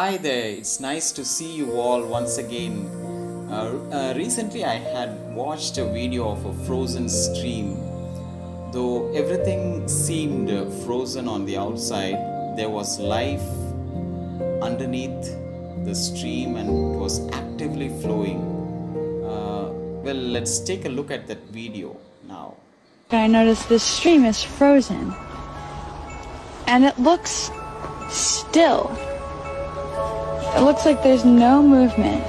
Hi there, it's nice to see you all once again. Recently, I had watched a video of a frozen stream. Though everything seemed frozen on the outside, there was life underneath the stream and it was actively flowing. Let's take a look at that video now. I noticed this stream is frozen and it looks still. It looks like there's no movement,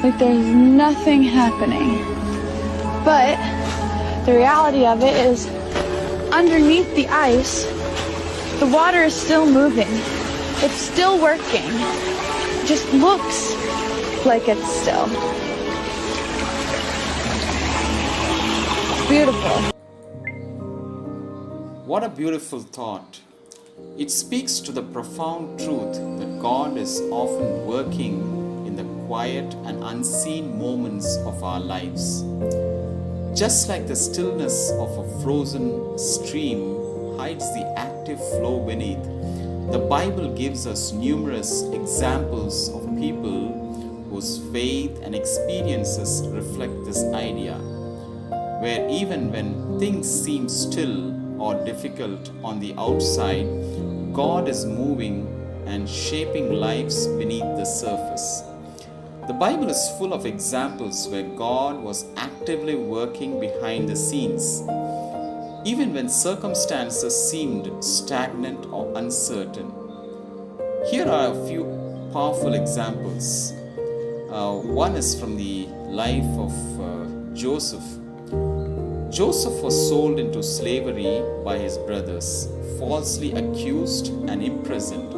like there's nothing happening. But the reality of it is underneath the ice, the water is still moving. It's still working. It just looks like it's still. Beautiful. What a beautiful thought. It speaks to the profound truth that God is often working in the quiet and unseen moments of our lives. Just like the stillness of a frozen stream hides the active flow beneath, the Bible gives us numerous examples of people whose faith and experiences reflect this idea, where even when things seem still or difficult on the outside, God is moving and shaping lives beneath the surface. The Bible is full of examples where God was actively working behind the scenes, even when circumstances seemed stagnant or uncertain. Here are a few powerful examples. One is from the life of Joseph. Joseph was sold into slavery by his brothers, falsely accused and imprisoned.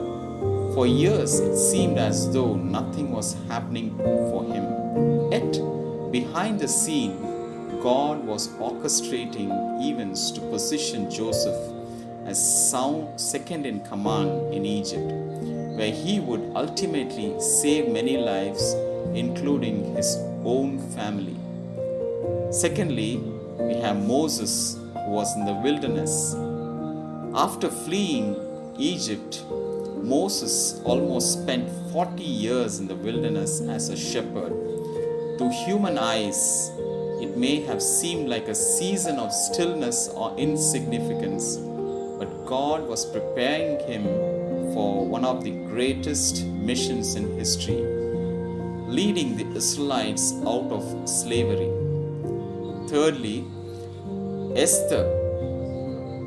For years, it seemed as though nothing was happening for him. Yet, behind the scene, God was orchestrating events to position Joseph as second in command in Egypt, where he would ultimately save many lives, including his own family. Secondly, we have Moses, who was in the wilderness. After fleeing Egypt, Moses almost spent 40 years in the wilderness as a shepherd. To human eyes, it may have seemed like a season of stillness or insignificance, but God was preparing him for one of the greatest missions in history, leading the Israelites out of slavery. Thirdly, Esther,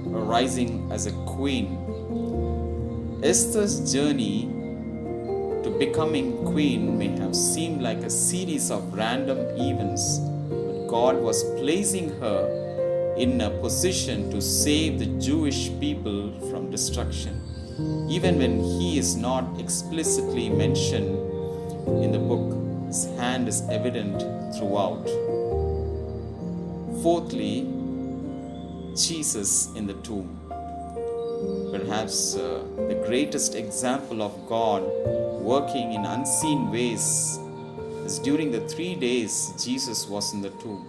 rising as a queen. Esther's journey to becoming queen may have seemed like a series of random events, but God was placing her in a position to save the Jewish people from destruction, even when he is not explicitly mentioned in the book. His hand is evident throughout. Fourthly, Jesus in the tomb. Perhaps the greatest example of God working in unseen ways is during the 3 days Jesus was in the tomb.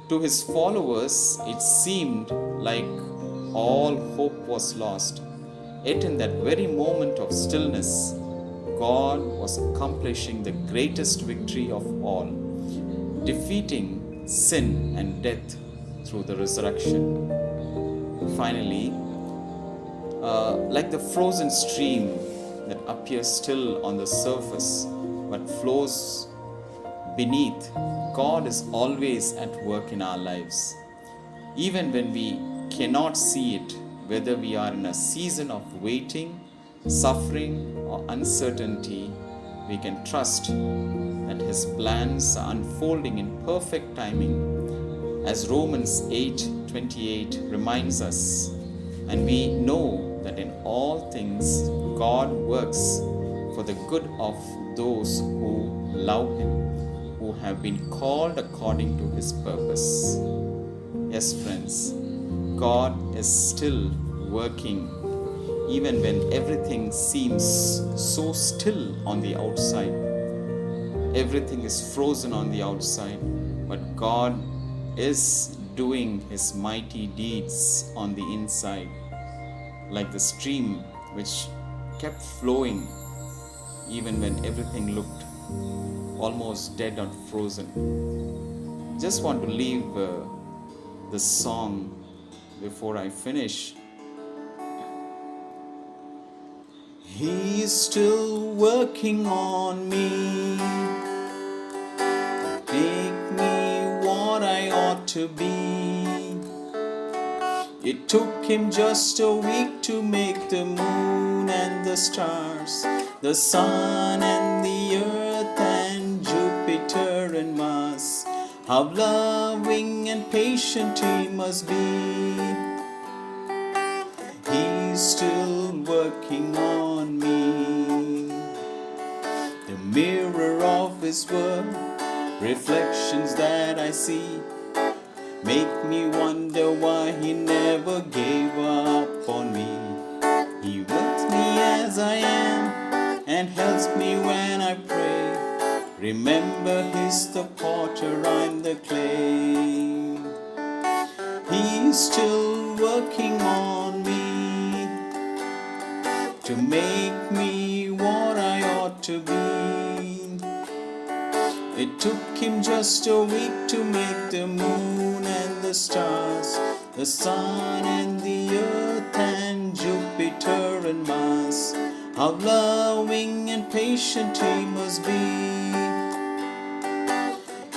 To his followers, it seemed like all hope was lost. Yet in that very moment of stillness, God was accomplishing the greatest victory of all, defeating sin and death through the resurrection. Finally, like the frozen stream that appears still on the surface but flows beneath, God is always at work in our lives. Even when we cannot see it, whether we are in a season of waiting, suffering, or uncertainty, we can trust that His plans are unfolding in perfect timing, as Romans 8:28 reminds us. And we know that in all things God works for the good of those who love Him, who have been called according to His purpose. Yes, friends, God is still working even when everything seems so still on the outside. Everything is frozen on the outside, but God is doing His mighty deeds on the inside, like the stream which kept flowing even when everything looked almost dead or frozen. Just want to leave the song before I finish. He is still working on me, make me what I ought to be. It took him just a week to make the moon and the stars, the sun and the earth and Jupiter and Mars. How loving and patient he must be. He's still working on me. The mirror of his word, reflections that I see, make me wonder why he never gave up on me. He works me as I am and helps me when I pray. Remember, he's the potter, I'm the clay. He's still working on me to make me what I ought to be. It took him just a week to make the moon and the stars, the sun and the earth and Jupiter and Mars. How loving and patient he must be.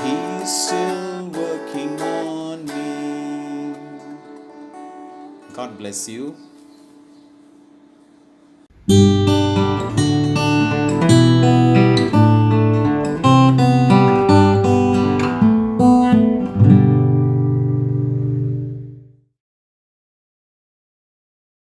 He's still working on me. God bless you.